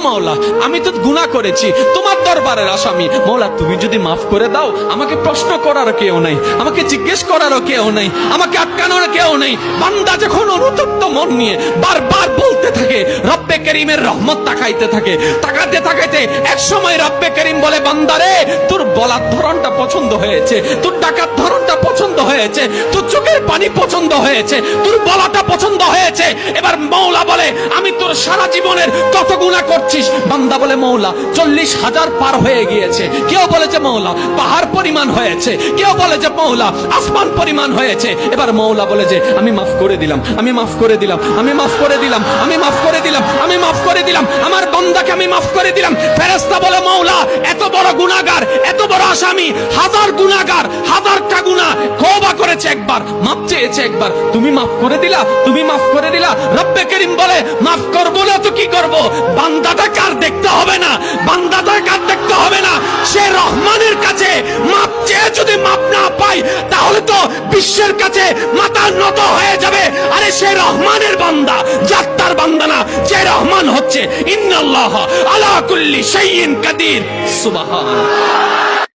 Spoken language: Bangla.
মাওলা, আমি তো গুনাহ করেছি, তোমার দরবারের আসামি। মাওলা তুমি যদি মাফ করে দাও, আমাকে প্রশ্ন করার কেউ নাই, আমাকে জিজ্ঞেস করারও কেউ নাই, আমাকে আটকানোর কেউ নেই। বান্দা যখন অনুতপ্ত মন নিয়ে বারবার বলতে থাকে, রব্বে করিমের রহমত তাকাইতে থাকে, তাকাতে তাকাইতে এক সময় রব্বে করিম বলে, বান্দারে তোর বলার ধরনটা পছন্দ হয়েছে, তোর ডাকার ধরনটা পছন্দ হয়েছে, তোর চোখের পানি পছন্দ হয়েছে, তোর বলাটা পছন্দ হয়েছে। এবার মওলা বলে, আমি তোর সারা জীবনের কত গুনাহ করছিস? বান্দা বলে, মওলা 40,000 পার হয়ে গিয়েছে। কেউ বলে যে মওলা পাহাড় পরিমাণ হয়েছে, কেউ বলে যে মওলা আসমান পরিমাণ হয়েছে। এবার মওলা বলে যে আমি মাফ করে দিলাম, আমি মাফ করে দিলাম, আমি মাফ করে দিলাম, আমি মাফ করে দিলাম, আমি মাফ করে দিলাম, আমার বান্দাকে আমি মাফ করে দিলাম। ফেরেশতা বলে, মওলা এত বড় গুনাহগার, এত বড় আসামি, হাজার গুনাহগার, হাজারটা গুনাহ তওবা করেছে একবার, মাফ চেয়েছে একবার, তুমি মাফ করে দিলা, তুমি মাফ করে দিলা। রব্বে করিম বলে, মাফ করবো না তো কি করব? বান্দাটা কার দেখতে হবে না, বান্দাটা কার দেখতে হবে না। সে রহমানের কাছে মাফ চেয়ে যদি মাফ না পাই, তাহলে তো বিশ্বের কাছে মাথা নত হয়ে যাবে। আরে সে রহমানের বান্দা, জাত্তার বান্দা না, যে রহমান হচ্ছে ইন্নাল্লাহ আলা কুল্লি শাইইন কাদির। সুবহানাল্লাহ।